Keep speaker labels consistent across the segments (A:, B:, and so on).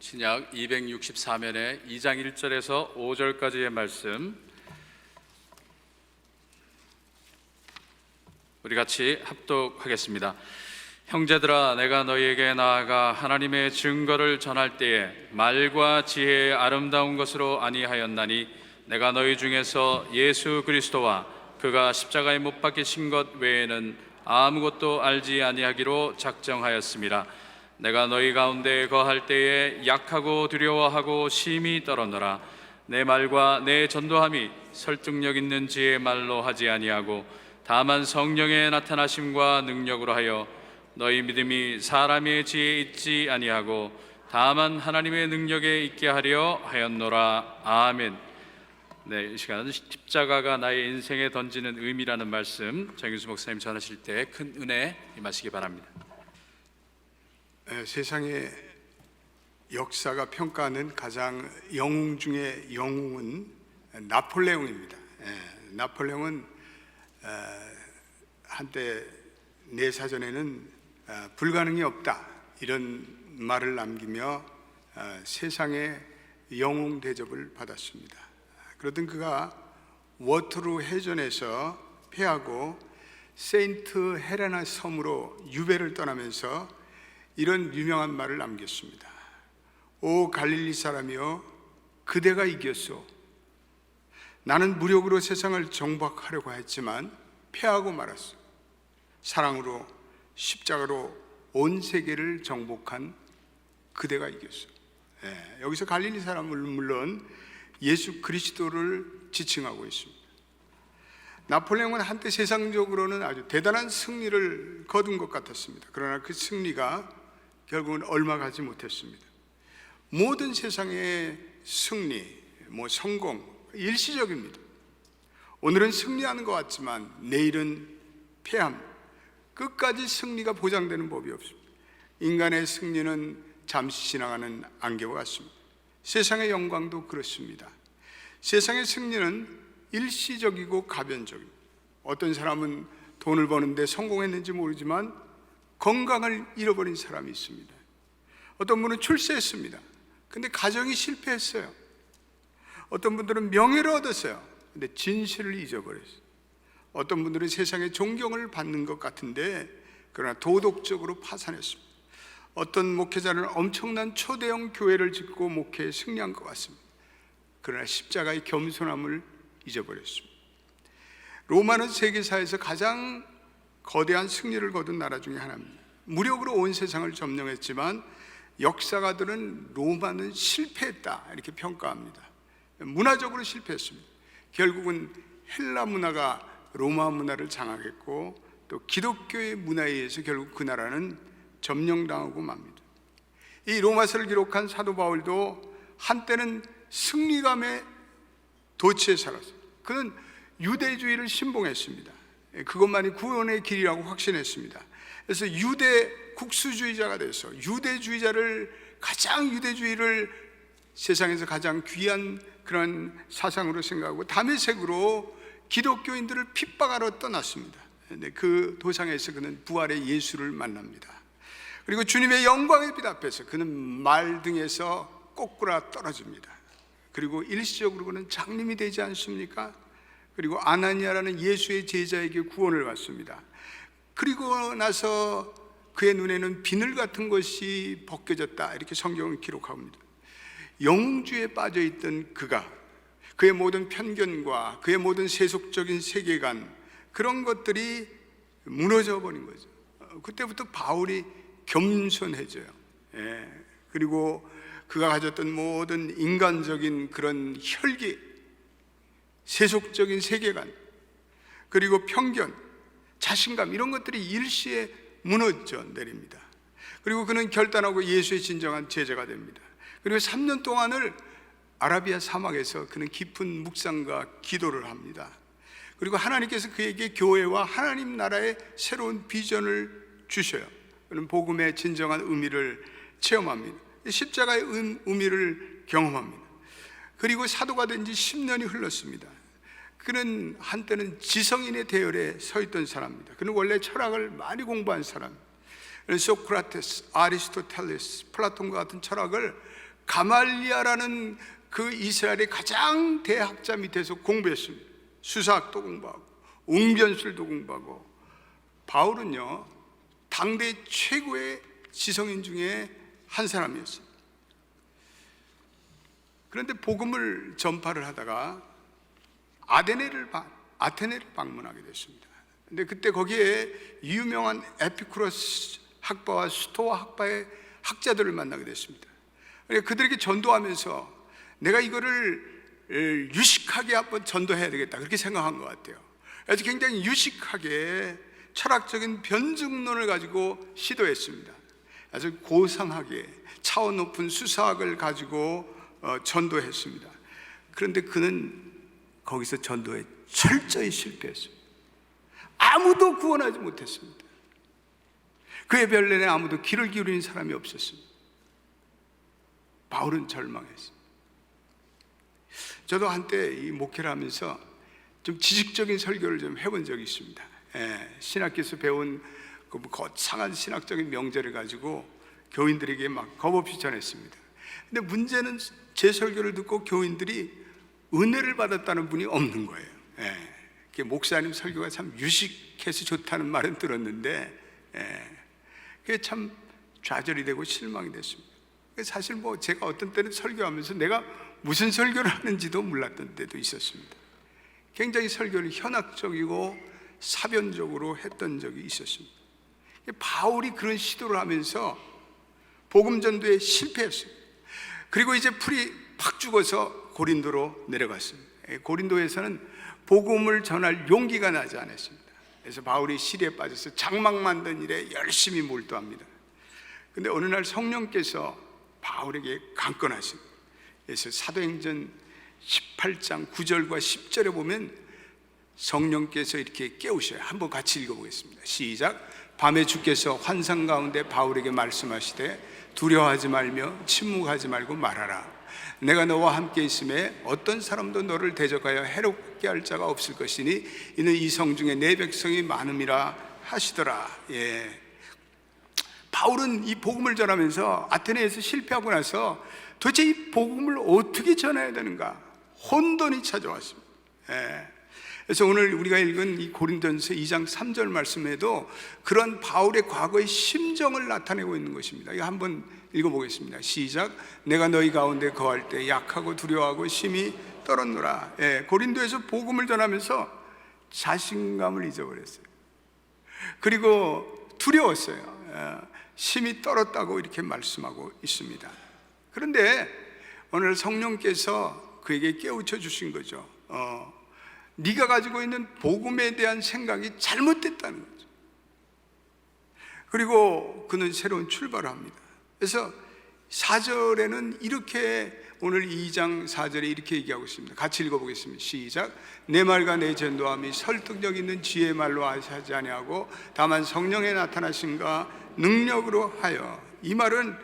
A: 신약 264면의 2장 1절에서 5절까지의 말씀 우리 같이 합독하겠습니다. 형제들아, 내가 너희에게 나아가 하나님의 증거를 전할 때에 말과 지혜의 아름다운 것으로 아니하였나니 내가 너희 중에서 예수 그리스도와 그가 십자가에 못 박히신 것 외에는 아무것도 알지 아니하기로 작정하였음이라. 내가 너희 가운데 거할 때에 약하고 두려워하고 심히 떨었노라. 내 말과 내 전도함이 설득력 있는 지혜의 말로 하지 아니하고 다만 성령의 나타나심과 능력으로 하여 너희 믿음이 사람의 지혜에 있지 아니하고 다만 하나님의 능력에 있게 하려 하였노라. 아멘. 네, 이 시간은 십자가가 나의 인생에 던지는 의미라는 말씀 정윤수 목사님 전하실 때 큰 은혜 임하시기 바랍니다.
B: 세상의 역사가 평가하는 가장 영웅 중에 영웅은 나폴레옹입니다. 나폴레옹은 한때 내 사전에는 불가능이 없다 이런 말을 남기며 세상의 영웅 대접을 받았습니다. 그러던 그가 워터루 해전에서 패하고 세인트 헬레나 섬으로 유배를 떠나면서 이런 유명한 말을 남겼습니다. 오 갈릴리 사람이여, 그대가 이겼소. 나는 무력으로 세상을 정복하려고 했지만 패하고 말았소. 사랑으로 십자가로 온 세계를 정복한 그대가 이겼소. 여기서 갈릴리 사람은 물론 예수 그리스도를 지칭하고 있습니다. 나폴레옹은 한때 세상적으로는 아주 대단한 승리를 거둔 것 같았습니다. 그러나 그 승리가 결국은 얼마 가지 못했습니다. 모든 세상의 승리, 성공, 일시적입니다. 오늘은 승리하는 것 같지만 내일은 패함, 끝까지 승리가 보장되는 법이 없습니다. 인간의 승리는 잠시 지나가는 안개와 같습니다. 세상의 영광도 그렇습니다. 세상의 승리는 일시적이고 가변적입니다. 어떤 사람은 돈을 버는데 성공했는지 모르지만 건강을 잃어버린 사람이 있습니다. 어떤 분은 출세했습니다. 근데 가정이 실패했어요. 어떤 분들은 명예를 얻었어요. 근데 진실을 잊어버렸어요. 어떤 분들은 세상의 존경을 받는 것 같은데 그러나 도덕적으로 파산했습니다. 어떤 목회자는 엄청난 초대형 교회를 짓고 목회에 승리한 것 같습니다. 그러나 십자가의 겸손함을 잊어버렸습니다. 로마는 세계사에서 가장 거대한 승리를 거둔 나라 중에 하나입니다. 무력으로 온 세상을 점령했지만 역사가들은 로마는 실패했다 이렇게 평가합니다. 문화적으로 실패했습니다. 결국은 헬라 문화가 로마 문화를 장악했고 또 기독교의 문화에 의해서 결국 그 나라는 점령당하고 맙니다. 이 로마서를 기록한 사도 바울도 한때는 승리감에 도취해 살았어요. 그는 유대주의를 신봉했습니다. 그것만이 구원의 길이라고 확신했습니다. 그래서 유대 국수주의자가 돼서 유대주의를 세상에서 가장 귀한 그런 사상으로 생각하고 다메섹으로 기독교인들을 핍박하러 떠났습니다. 그 도상에서 그는 부활의 예수를 만납니다. 그리고 주님의 영광의 빛 앞에서 그는 말등에서 꼬꾸라 떨어집니다. 그리고 일시적으로 그는 장님이 되지 않습니까? 그리고 아나니아라는 예수의 제자에게 구원을 받습니다. 그리고 나서 그의 눈에는 비늘 같은 것이 벗겨졌다 이렇게 성경은 기록합니다. 영웅주의에 빠져있던 그가 그의 모든 편견과 그의 모든 세속적인 세계관 그런 것들이 무너져 버린 거죠. 그때부터 바울이 겸손해져요. 그리고 그가 가졌던 모든 인간적인 그런 혈기, 세속적인 세계관, 그리고 편견, 자신감 이런 것들이 일시에 무너져 내립니다. 그리고 그는 결단하고 예수의 진정한 제자가 됩니다. 그리고 3년 동안을 아라비아 사막에서 그는 깊은 묵상과 기도를 합니다. 그리고 하나님께서 그에게 교회와 하나님 나라의 새로운 비전을 주셔요. 그는 복음의 진정한 의미를 체험합니다. 십자가의 의미를 경험합니다. 그리고 사도가 된 지 10년이 흘렀습니다. 그는 한때는 지성인의 대열에 서 있던 사람입니다. 그는 원래 철학을 많이 공부한 사람. 소크라테스, 아리스토텔레스, 플라톤과 같은 철학을 가말리아라는 그 이스라엘의 가장 대학자 밑에서 공부했습니다. 수사학도 공부하고 웅변술도 공부하고. 바울은요, 당대 최고의 지성인 중에 한 사람이었어요. 그런데 복음을 전파를 하다가 아테네를 방문하게 됐습니다. 근데 그때 거기에 유명한 에피쿠로스 학파와 스토아 학파의 학자들을 만나게 됐습니다. 그들에게 전도하면서 내가 이거를 유식하게 한번 전도해야 되겠다, 그렇게 생각한 것 같아요. 그래서 굉장히 유식하게 철학적인 변증론을 가지고 시도했습니다. 아주 고상하게 차원 높은 수사학을 가지고 전도했습니다. 그런데 그는 거기서 전도에 철저히 실패했습니다. 아무도 구원하지 못했습니다. 그의 변론에 아무도 귀를 기울이는 사람이 없었습니다. 바울은 절망했습니다. 저도 한때 이 목회를 하면서 좀 지식적인 설교를 좀 해본 적이 있습니다. 신학교에서 배운 그 거창한 신학적인 명제를 가지고 교인들에게 막 겁없이 전했습니다. 근데 문제는 제 설교를 듣고 교인들이 은혜를 받았다는 분이 없는 거예요. 목사님 설교가 참 유식해서 좋다는 말은 들었는데, 그게 참 좌절이 되고 실망이 됐습니다. 사실 제가 어떤 때는 설교하면서 내가 무슨 설교를 하는지도 몰랐던 때도 있었습니다. 굉장히 설교를 현학적이고 사변적으로 했던 적이 있었습니다. 바울이 그런 시도를 하면서 복음 전도에 실패했습니다. 그리고 이제 풀이 팍 죽어서 고린도로 내려갔습니다. 고린도에서는 복음을 전할 용기가 나지 않았습니다. 그래서 바울이 시리에 빠져서 장막 만든 일에 열심히 몰두합니다. 근데 어느 날 성령께서 바울에게 강권하십니다. 그래서 사도행전 18장 9절과 10절에 보면 성령께서 이렇게 깨우셔요. 한번 같이 읽어보겠습니다. 시작. 밤에 주께서 환상 가운데 바울에게 말씀하시되 두려워하지 말며 침묵하지 말고 말하라. 내가 너와 함께 있음에 어떤 사람도 너를 대적하여 해롭게 할 자가 없을 것이니 이는 이 성 중에 내 백성이 많음이라 하시더라. 바울은 이 복음을 전하면서 아테네에서 실패하고 나서 도대체 이 복음을 어떻게 전해야 되는가 혼돈이 찾아왔습니다. 그래서 오늘 우리가 읽은 이 고린도전서 2장 3절 말씀에도 그런 바울의 과거의 심정을 나타내고 있는 것입니다. 이거 한번 읽어보겠습니다. 시작. 내가 너희 가운데 거할 때 약하고 두려워하고 심히 떨었노라. 고린도에서 복음을 전하면서 자신감을 잊어버렸어요. 그리고 두려웠어요. 심히 떨었다고 이렇게 말씀하고 있습니다. 그런데 오늘 성령께서 그에게 깨우쳐 주신 거죠. 네가 가지고 있는 복음에 대한 생각이 잘못됐다는 거죠. 그리고 그는 새로운 출발을 합니다. 그래서 4절에는 이렇게 오늘 2장 4절에 이렇게 얘기하고 있습니다. 같이 읽어보겠습니다. 시작. 내 말과 내 전도함이 설득력 있는 지혜의 말로 하지 아니하고 다만 성령에 나타나신가 능력으로 하여. 이 말은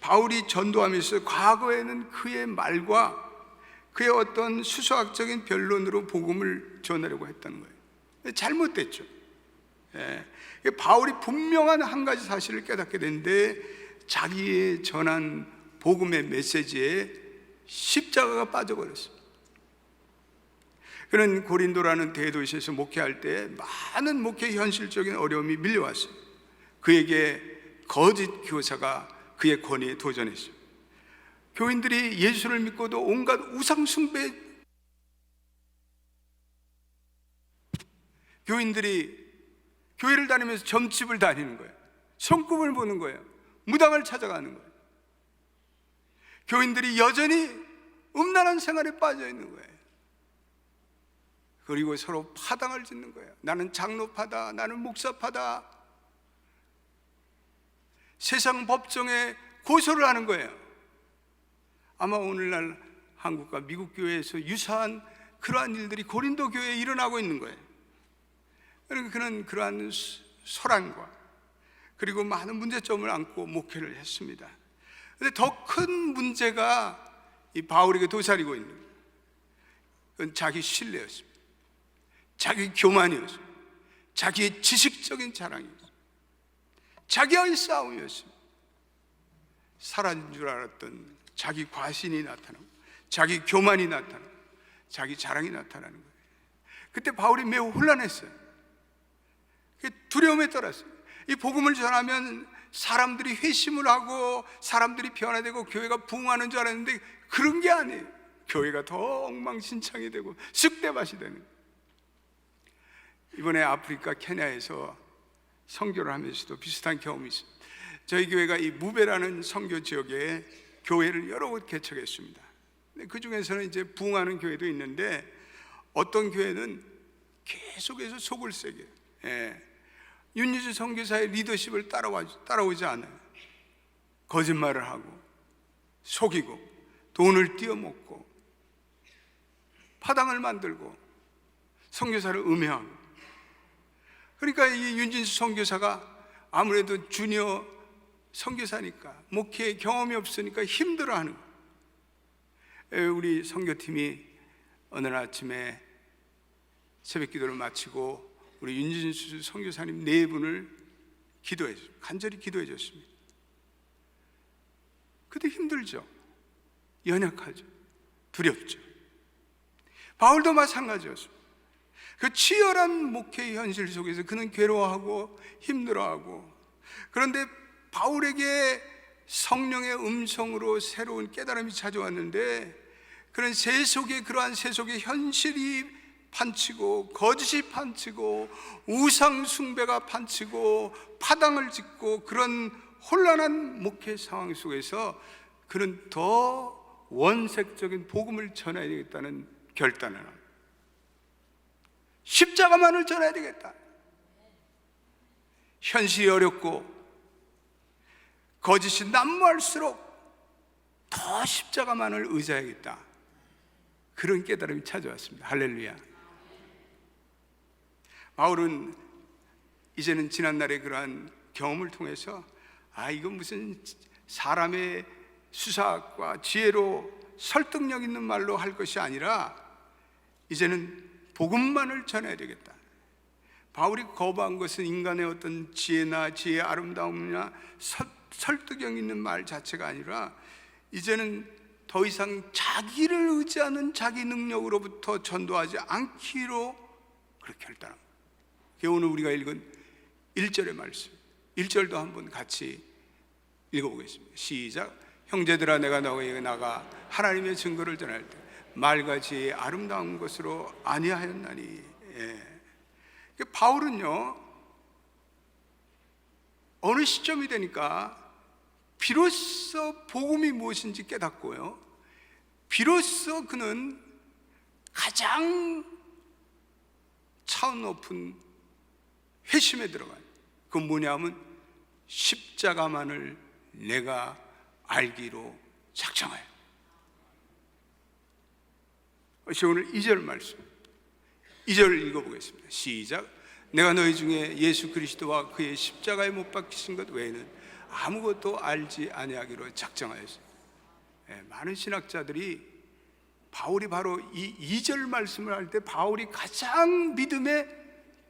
B: 바울이 전도하면서 과거에는 그의 말과 그의 어떤 수수학적인 변론으로 복음을 전하려고 했다는 거예요. 잘못됐죠. 바울이 분명한 한 가지 사실을 깨닫게 됐는데 자기의 전한 복음의 메시지에 십자가가 빠져버렸습니다. 그는 고린도라는 대도시에서 목회할 때 많은 목회 현실적인 어려움이 밀려왔어요. 그에게 거짓 교사가 그의 권위에 도전했어요. 교인들이 예수를 믿고도 온갖 우상 숭배, 교인들이 교회를 다니면서 점집을 다니는 거예요. 손금을 보는 거예요. 무당을 찾아가는 거예요. 교인들이 여전히 음란한 생활에 빠져 있는 거예요. 그리고 서로 파당을 짓는 거예요. 나는 장로파다, 나는 목사파다. 세상 법정에 고소를 하는 거예요. 아마 오늘날 한국과 미국 교회에서 유사한 그러한 일들이 고린도 교회에 일어나고 있는 거예요. 그러니까 그는 그러한 소란과 그리고 많은 문제점을 안고 목회를 했습니다. 그런데 더 큰 문제가 이 바울에게 도사리고 있는 거예요. 그건 자기 신뢰였습니다. 자기 교만이었습니다. 자기의 지식적인 자랑이었습니다. 자기와의 싸움이었습니다. 사라진 줄 알았던 자기 과신이 나타나고 자기 교만이 나타나고 자기 자랑이 나타나는 거예요. 그때 바울이 매우 혼란했어요. 두려움에 떨었어요. 이 복음을 전하면 사람들이 회심을 하고 사람들이 변화되고 교회가 부흥하는 줄 알았는데 그런 게 아니에요. 교회가 더 엉망진창이 되고 쑥대밭이 되는 거예요. 이번에 아프리카 케냐에서 선교를 하면서도 비슷한 경험이 있어요. 저희 교회가 이 무베라는 선교 지역에 교회를 여러 곳 개척했습니다. 그 중에서는 이제 부흥하는 교회도 있는데 어떤 교회는 계속해서 속을 새겨요. 윤유주 선교사의 리더십을 따라오지 않아요. 거짓말을 하고 속이고 돈을 띄어먹고 파당을 만들고 선교사를 음해하고. 그러니까 이 윤진수 선교사가 아무래도 주니어 선교사니까 목회 경험이 없으니까 힘들어하는 거예요. 우리 선교팀이 어느 날 아침에 새벽 기도를 마치고 우리 윤진수 선교사님 4분을 간절히 기도해 줬습니다. 그때 힘들죠. 연약하죠. 두렵죠. 바울도 마찬가지였습니다. 그 치열한 목회의 현실 속에서 그는 괴로워하고 힘들어하고, 그런데 바울에게 성령의 음성으로 새로운 깨달음이 찾아왔는데 그런 그러한 세속의 현실이 판치고 거짓이 판치고 우상 숭배가 판치고 파당을 짓고 그런 혼란한 목회 상황 속에서 그는 더 원색적인 복음을 전해야 되겠다는 결단을 합니다. 십자가만을 전해야 되겠다. 현실이 어렵고 거짓이 난무할수록 더 십자가만을 의지해야겠다. 그런 깨달음이 찾아왔습니다. 할렐루야. 바울은 이제는 지난날의 그러한 경험을 통해서 이건 무슨 사람의 수사학과 지혜로 설득력 있는 말로 할 것이 아니라 이제는 복음만을 전해야 되겠다. 바울이 거부한 것은 인간의 어떤 지혜나 지혜의 아름다움이나 설득력 있는 말 자체가 아니라 이제는 더 이상 자기를 의지하는 자기 능력으로부터 전도하지 않기로 그렇게 결단합니다. 오늘 우리가 읽은 1절의 말씀, 1절도 한번 같이 읽어보겠습니다. 시작. 형제들아, 내가 너희에게 나가 하나님의 증거를 전할 때 말과 지혜의 아름다운 것으로 아니하였나니. 바울은요, 어느 시점이 되니까 비로소 복음이 무엇인지 깨닫고요, 비로소 그는 가장 차원 높은 회심에 들어가요. 그건 뭐냐면 십자가만을 내가 알기로 작정하여. 오늘 2절 말씀, 2절 읽어보겠습니다. 시작. 내가 너희 중에 예수 그리스도와 그의 십자가에 못 박히신 것 외에는 아무것도 알지 아니하기로 작정하였어요. 많은 신학자들이 바울이 바로 이 2절 말씀을 할 때 바울이 가장 믿음의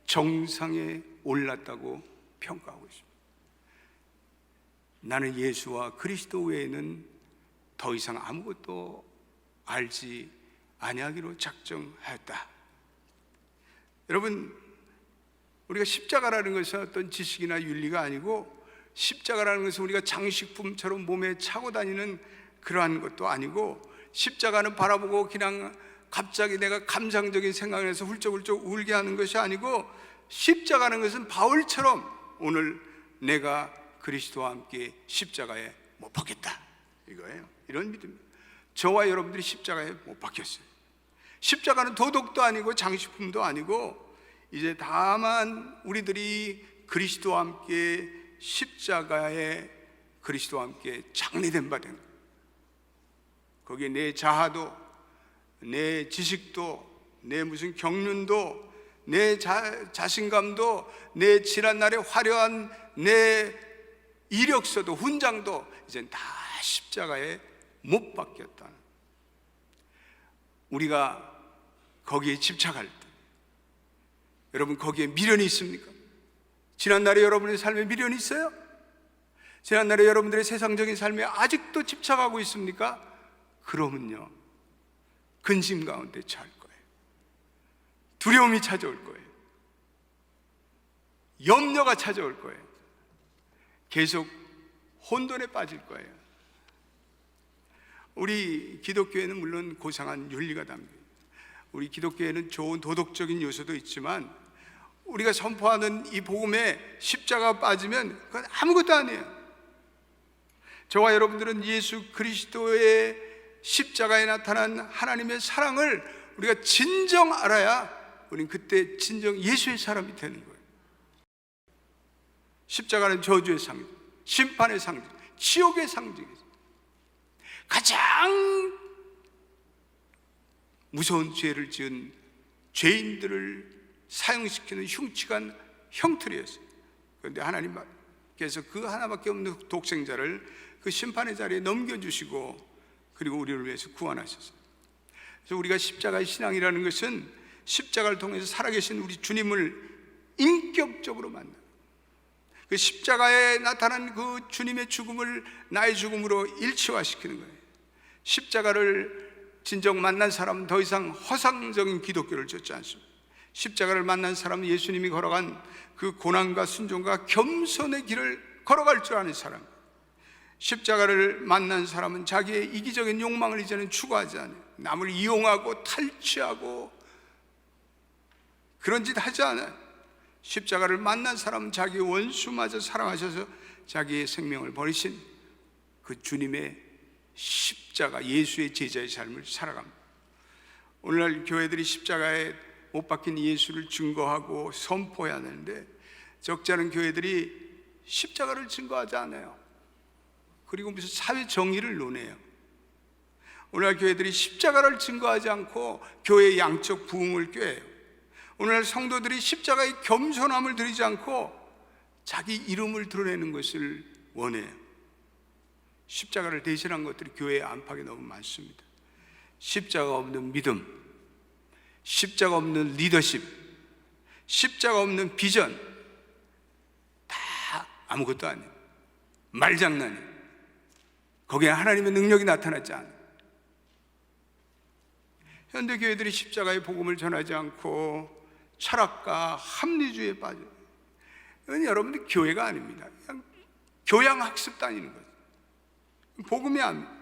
B: 정상에 올랐다고 평가하고 있습니다. 나는 예수와 그리스도 외에는 더 이상 아무것도 알지 아니하기로 작정하였다. 여러분, 우리가 십자가라는 것은 어떤 지식이나 윤리가 아니고, 십자가라는 것은 우리가 장식품처럼 몸에 차고 다니는 그러한 것도 아니고, 십자가는 바라보고 그냥 갑자기 내가 감상적인 생각을 해서 훌쩍훌쩍 울게 하는 것이 아니고, 십자가라는 것은 바울처럼 오늘 내가 그리스도와 함께 십자가에 못 박혔다, 이거예요. 이런 믿음입니다. 저와 여러분들이 십자가에 못 박혔어요. 십자가는 도덕도 아니고 장식품도 아니고, 이제 다만 우리들이 그리스도와 함께 십자가에 그리스도와 함께 장례된 바 된, 거기에 내 자아도 내 지식도 내 무슨 경륜도 내 자신감도 내 지난날의 화려한 내 이력서도 훈장도 이젠 다 십자가에 못 박혔다. 우리가 거기에 집착할 때, 여러분 거기에 미련이 있습니까? 지난날에 여러분의 삶에 미련이 있어요? 지난날에 여러분들의 세상적인 삶에 아직도 집착하고 있습니까? 그러면요, 근심 가운데 처할 거예요. 두려움이 찾아올 거예요. 염려가 찾아올 거예요. 계속 혼돈에 빠질 거예요. 우리 기독교에는 물론 고상한 윤리가 담겨요. 우리 기독교에는 좋은 도덕적인 요소도 있지만 우리가 선포하는 이 복음에 십자가가 빠지면 그건 아무것도 아니에요. 저와 여러분들은 예수 그리스도의 십자가에 나타난 하나님의 사랑을 우리가 진정 알아야 우리는 그때 진정 예수의 사람이 되는 거예요. 십자가는 저주의 상징, 심판의 상징, 지옥의 상징이죠. 가장 무서운 죄를 지은 죄인들을 사형시키는 흉측한 형틀이었어요. 그런데 하나님께서 그 하나밖에 없는 독생자를 그 심판의 자리에 넘겨주시고 그리고 우리를 위해서 구원하셨어요. 그래서 우리가 십자가의 신앙이라는 것은 십자가를 통해서 살아계신 우리 주님을 인격적으로 만나, 그 십자가에 나타난 그 주님의 죽음을 나의 죽음으로 일치화시키는 거예요. 십자가를 진정 만난 사람은 더 이상 허상적인 기독교를 좇지 않습니다. 십자가를 만난 사람은 예수님이 걸어간 그 고난과 순종과 겸손의 길을 걸어갈 줄 아는 사람. 십자가를 만난 사람은 자기의 이기적인 욕망을 이제는 추구하지 않아요. 남을 이용하고 탈취하고 그런 짓 하지 않아요. 십자가를 만난 사람은 자기의 원수마저 사랑하셔서 자기의 생명을 버리신 그 주님의 십자가, 예수의 제자의 삶을 살아갑니다. 오늘날 교회들이 십자가에 못 박힌 예수를 증거하고 선포해야 하는데 적지 않은 교회들이 십자가를 증거하지 않아요. 그리고 무슨 사회 정의를 논해요. 오늘날 교회들이 십자가를 증거하지 않고 교회의 양적 부흥을 꾀해요. 오늘날 성도들이 십자가의 겸손함을 드리지 않고 자기 이름을 드러내는 것을 원해요. 십자가를 대신한 것들이 교회의 안팎에 너무 많습니다. 십자가 없는 믿음, 십자가 없는 리더십, 십자가 없는 비전, 다 아무것도 아니에요. 말장난이에요. 거기에 하나님의 능력이 나타나지 않아요. 현대 교회들이 십자가의 복음을 전하지 않고 철학과 합리주의에 빠져요. 이건 여러분들 교회가 아닙니다. 그냥 교양학습 다니는 거예요. 복음이 아닙니다.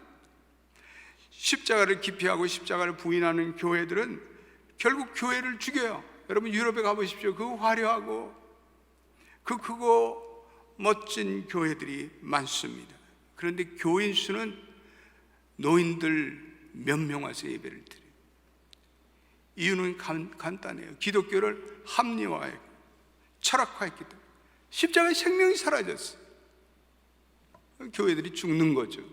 B: 십자가를 기피하고 십자가를 부인하는 교회들은 결국 교회를 죽여요. 여러분 유럽에 가보십시오. 그 화려하고 그 크고 멋진 교회들이 많습니다. 그런데 교인 수는 노인들 몇 명 와서 예배를 드려요. 이유는 간단해요. 기독교를 합리화했고 철학화했기 때문에 십자가의 생명이 사라졌어요. 교회들이 죽는 거죠.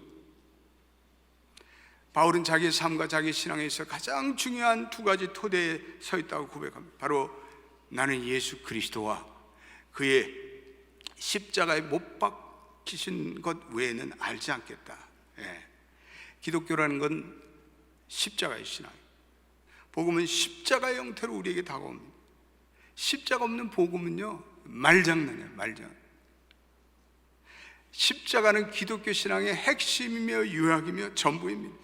B: 바울은 자기의 삶과 자기의 신앙에서 가장 중요한 두 가지 토대에 서 있다고 고백합니다. 바로 나는 예수 그리스도와 그의 십자가에 못 박히신 것 외에는 알지 않겠다. 기독교라는 건 십자가의 신앙이에요. 복음은 십자가의 형태로 우리에게 다가옵니다. 십자가 없는 복음은요, 말장난이에요. 말장난. 십자가는 기독교 신앙의 핵심이며 요약이며 전부입니다.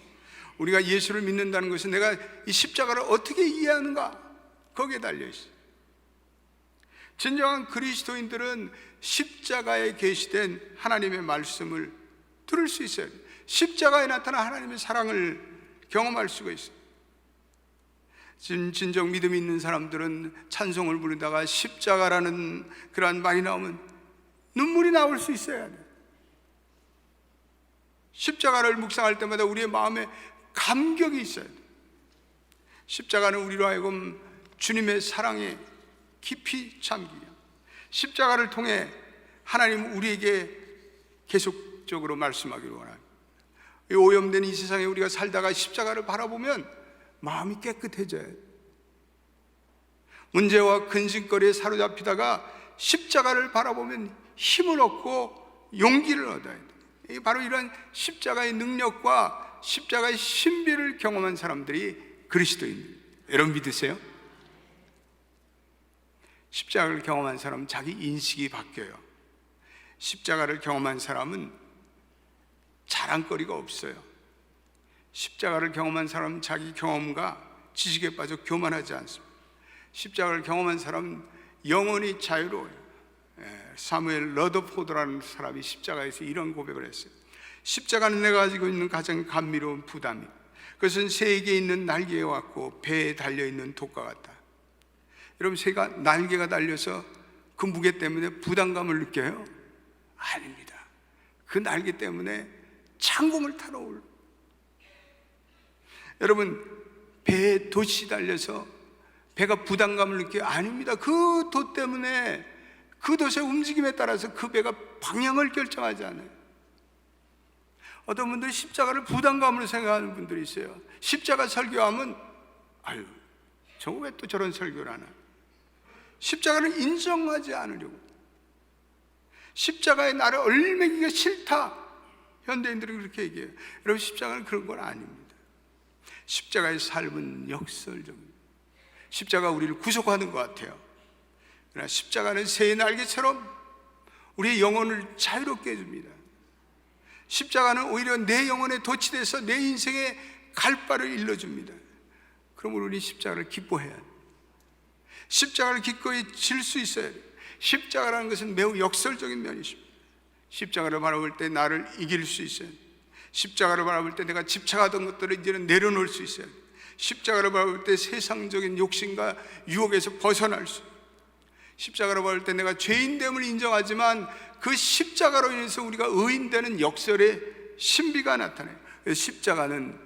B: 우리가 예수를 믿는다는 것은 내가 이 십자가를 어떻게 이해하는가, 거기에 달려있어요. 진정한 그리스도인들은 십자가에 계시된 하나님의 말씀을 들을 수 있어야 돼요. 십자가에 나타난 하나님의 사랑을 경험할 수가 있어요. 진정 믿음이 있는 사람들은 찬송을 부르다가 십자가라는 그러한 말이 나오면 눈물이 나올 수 있어야 돼요. 십자가를 묵상할 때마다 우리의 마음에 감격이 있어야 돼요. 십자가는 우리로 하여금 주님의 사랑에 깊이 잠기게, 십자가를 통해 하나님 우리에게 계속적으로 말씀하기를 원합니다. 이 오염된 이 세상에 우리가 살다가 십자가를 바라보면 마음이 깨끗해져야 돼요. 문제와 근심거리에 사로잡히다가 십자가를 바라보면 힘을 얻고 용기를 얻어야 돼요. 바로 이런 십자가의 능력과 십자가의 신비를 경험한 사람들이 그리스도인입니다. 여러분 믿으세요? 십자가를 경험한 사람은 자기 인식이 바뀌어요. 십자가를 경험한 사람은 자랑거리가 없어요. 십자가를 경험한 사람은 자기 경험과 지식에 빠져 교만하지 않습니다. 십자가를 경험한 사람은 영원히 자유로워요. 사무엘 러더포드라는 사람이 십자가에서 이런 고백을 했어요. 십자가는 내가 가지고 있는 가장 감미로운 부담이, 그것은 새에게 있는 날개와 같고 배에 달려있는 독과 같다. 여러분, 새가 날개가 달려서 그 무게 때문에 부담감을 느껴요? 아닙니다. 그 날개 때문에 창공을 타러 올. 여러분, 배에 돛이 달려서 배가 부담감을 느껴요? 아닙니다. 그 돛 때문에, 그 돛의 움직임에 따라서 그 배가 방향을 결정하지 않아요. 어떤 분들이 십자가를 부담감으로 생각하는 분들이 있어요. 십자가 설교하면 아유, 저거 왜 또 저런 설교를 하나. 십자가를 인정하지 않으려고, 십자가에 나를 얼매기가 싫다, 현대인들은 그렇게 얘기해요. 여러분, 십자가는 그런 건 아닙니다. 십자가의 삶은 역설적입니다. 십자가 우리를 구속하는 것 같아요. 그러나 십자가는 새의 날개처럼 우리의 영혼을 자유롭게 해줍니다. 십자가는 오히려 내 영혼에 돛이 돼서 내 인생의 갈 바를 일러줍니다. 그러므로 우리 십자가를 기뻐해야 해요. 십자가를 기꺼이 질 수 있어야 돼요. 십자가라는 것은 매우 역설적인 면이 있습니다. 십자가를 바라볼 때 나를 이길 수 있어야 돼요. 십자가를 바라볼 때 내가 집착하던 것들을 이제는 내려놓을 수 있어야 돼요. 십자가를 바라볼 때 세상적인 욕심과 유혹에서 벗어날 수 있어요. 십자가를 바라볼 때 내가 죄인됨을 인정하지만 그 십자가로 인해서 우리가 의인되는 역설의 신비가 나타나요. 십자가는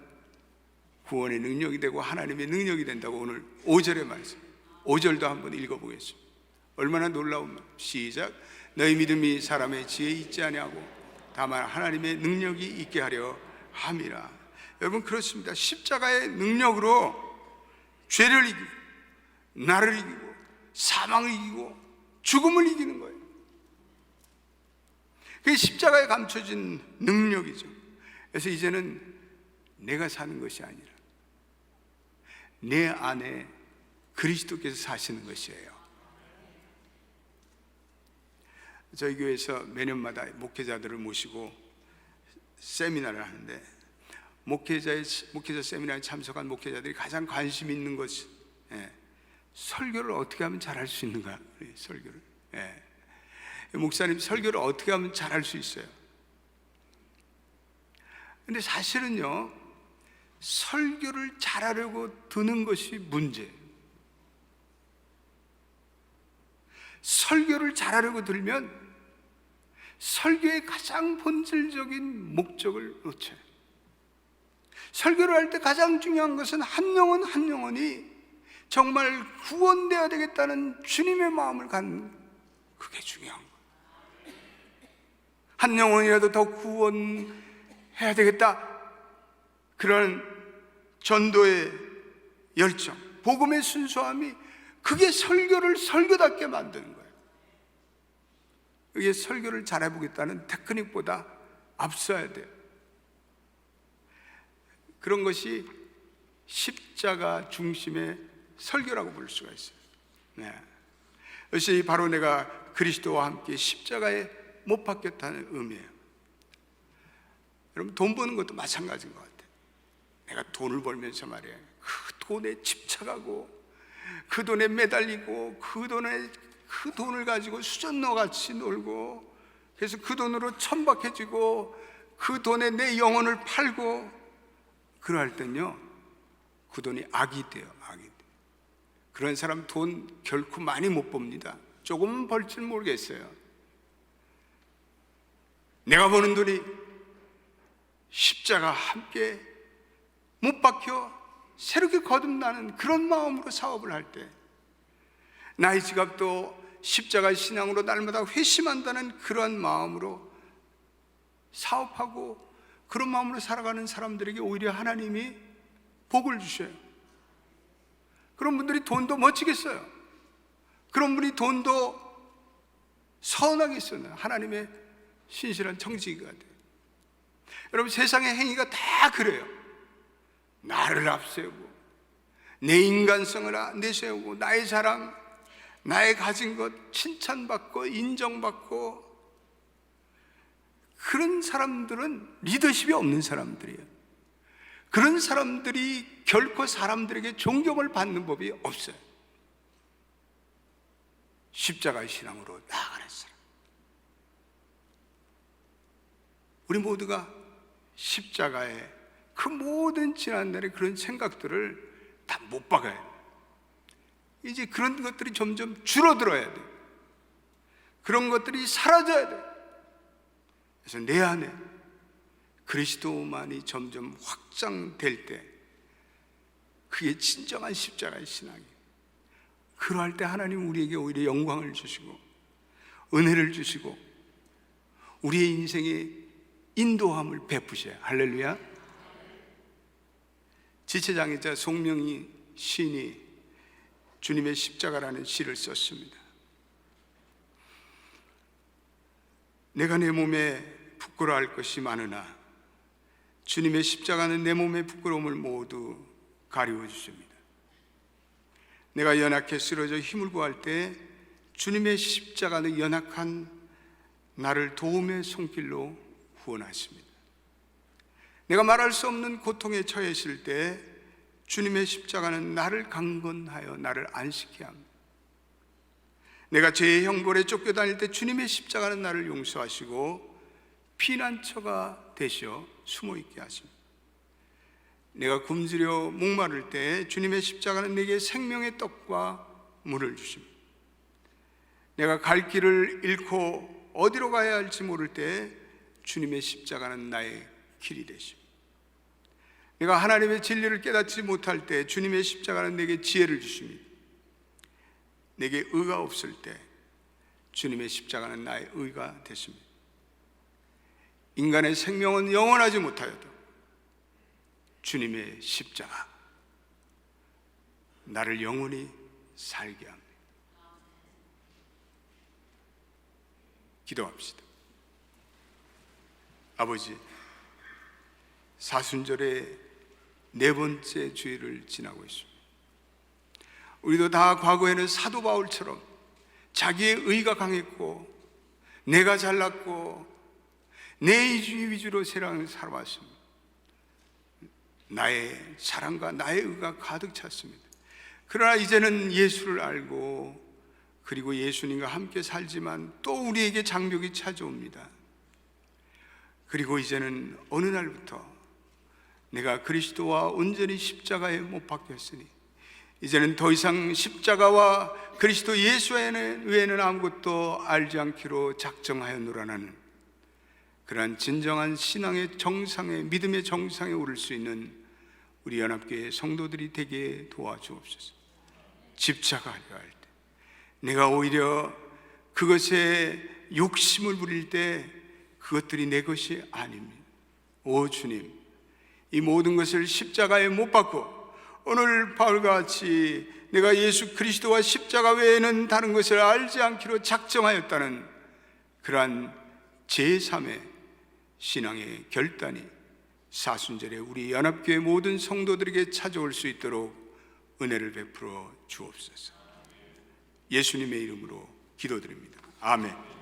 B: 구원의 능력이 되고 하나님의 능력이 된다고 오늘 5절의 말씀, 5절도 한번 읽어보겠습니다. 얼마나 놀라운 말. 시작. 너희 믿음이 사람의 지혜에 있지 아니하고 다만 하나님의 능력이 있게 하려 함이라. 여러분, 그렇습니다. 십자가의 능력으로 죄를 이기고 나를 이기고 사망을 이기고 죽음을 이기는 거예요. 그게 십자가에 감춰진 능력이죠. 그래서 이제는 내가 사는 것이 아니라 내 안에 그리스도께서 사시는 것이에요. 저희 교회에서 매년마다 목회자들을 모시고 세미나를 하는데, 목회자 세미나에 참석한 목회자들이 가장 관심 있는 것이 설교를 어떻게 하면 잘할 수 있는가. 설교를, 목사님 설교를 어떻게 하면 잘할 수 있어요? 근데 사실은요, 설교를 잘하려고 드는 것이 문제예요. 설교를 잘하려고 들면 설교의 가장 본질적인 목적을 놓쳐요. 설교를 할 때 가장 중요한 것은 한 영혼 한 영혼이 정말 구원되어야 되겠다는 주님의 마음을 갖는, 그게 중요한 거예요. 한 영혼이라도 더 구원해야 되겠다, 그런 전도의 열정, 복음의 순수함이, 그게 설교를 설교답게 만드는 거예요. 그게 설교를 잘해보겠다는 테크닉보다 앞서야 돼요. 그런 것이 십자가 중심의 설교라고 볼 수가 있어요. 그것이 바로 내가 그리스도와 함께 십자가에 못 박혔다는 의미예요. 여러분, 돈 버는 것도 마찬가지인 것 같아요. 내가 돈을 벌면서 말이에요, 그 돈에 집착하고 그 돈에 매달리고 그 돈을 가지고 수전너같이 놀고, 그래서 그 돈으로 천박해지고 그 돈에 내 영혼을 팔고, 그럴 땐요 그 돈이 악이 돼요. 악이 돼요. 그런 사람 돈 결코 많이 못 법니다. 조금은 벌지는 모르겠어요. 내가 버는 돈이 십자가 함께 못 박혀 새롭게 거듭나는 그런 마음으로 사업을 할 때, 나의 지갑도 십자가 신앙으로 날마다 회심한다는 그런 마음으로 사업하고 그런 마음으로 살아가는 사람들에게 오히려 하나님이 복을 주셔요. 그런 분들이 돈도 멋지게 써요. 그런 분이 돈도 선하게 쓰는 하나님의 신실한 청지기가 돼요. 여러분, 세상의 행위가 다 그래요. 나를 앞세우고 내 인간성을 내세우고 나의 자랑, 나의 가진 것 칭찬받고 인정받고, 그런 사람들은 리더십이 없는 사람들이에요. 그런 사람들이 결코 사람들에게 존경을 받는 법이 없어요. 십자가의 신앙으로 나아가는 사람. 우리 모두가 십자가의 그 모든 지난날의 그런 생각들을 다 못 박아요. 이제 그런 것들이 점점 줄어들어야 돼요. 그런 것들이 사라져야 돼요. 그래서 내 안에 그리스도만이 점점 확장될 때, 그게 진정한 십자가의 신앙이에요. 그러할 때 하나님 우리에게 오히려 영광을 주시고 은혜를 주시고 우리의 인생에 인도함을 베푸셔요. 할렐루야. 지체장이자 송명희 시인이 주님의 십자가라는 시를 썼습니다. 내가 내 몸에 부끄러워할 것이 많으나 주님의 십자가는 내 몸의 부끄러움을 모두 가리워 주십니다. 내가 연약해 쓰러져 힘을 구할 때 주님의 십자가는 연약한 나를 도움의 손길로 후원하십니다. 내가 말할 수 없는 고통에 처했을 때 주님의 십자가는 나를 강건하여 나를 안식케 합니다. 내가 죄의 형벌에 쫓겨다닐 때 주님의 십자가는 나를 용서하시고 피난처가 되시어 숨어있게 하십니다. 내가 굶주려 목마를 때 주님의 십자가는 내게 생명의 떡과 물을 주십니다. 내가 갈 길을 잃고 어디로 가야 할지 모를 때 주님의 십자가는 나의 길이 되십니다. 내가 하나님의 진리를 깨닫지 못할 때 주님의 십자가는 내게 지혜를 주십니다. 내게 의가 없을 때 주님의 십자가는 나의 의가 되십니다. 인간의 생명은 영원하지 못하여도 주님의 십자가 나를 영원히 살게 합니다. 기도합시다. 아버지, 사순절의 네 번째 주일을 지나고 있습니다. 우리도 다 과거에는 사도 바울처럼 자기의 의가 강했고 내가 잘났고 내 이주의 위주로 세상을 살아왔습니다. 나의 사랑과 나의 의가 가득 찼습니다. 그러나 이제는 예수를 알고 그리고 예수님과 함께 살지만 또 우리에게 장벽이 찾아옵니다. 그리고 이제는 어느 날부터 내가 그리스도와 온전히 십자가에 못 박혔으니 이제는 더 이상 십자가와 그리스도 예수 외에는 아무것도 알지 않기로 작정하였노라는 그러한 진정한 신앙의 정상에, 믿음의 정상에 오를 수 있는 우리 연합교회 성도들이 되게 도와주옵소서. 집착하려 할 때, 내가 오히려 그것에 욕심을 부릴 때 그것들이 내 것이 아닙니다. 오 주님, 이 모든 것을 십자가에 못 박고 오늘 바울과 같이 내가 예수 그리스도와 십자가 외에는 다른 것을 알지 않기로 작정하였다는 그러한 제3의 신앙의 결단이 사순절에 우리 연합교회 모든 성도들에게 찾아올 수 있도록 은혜를 베풀어 주옵소서. 예수님의 이름으로 기도드립니다. 아멘.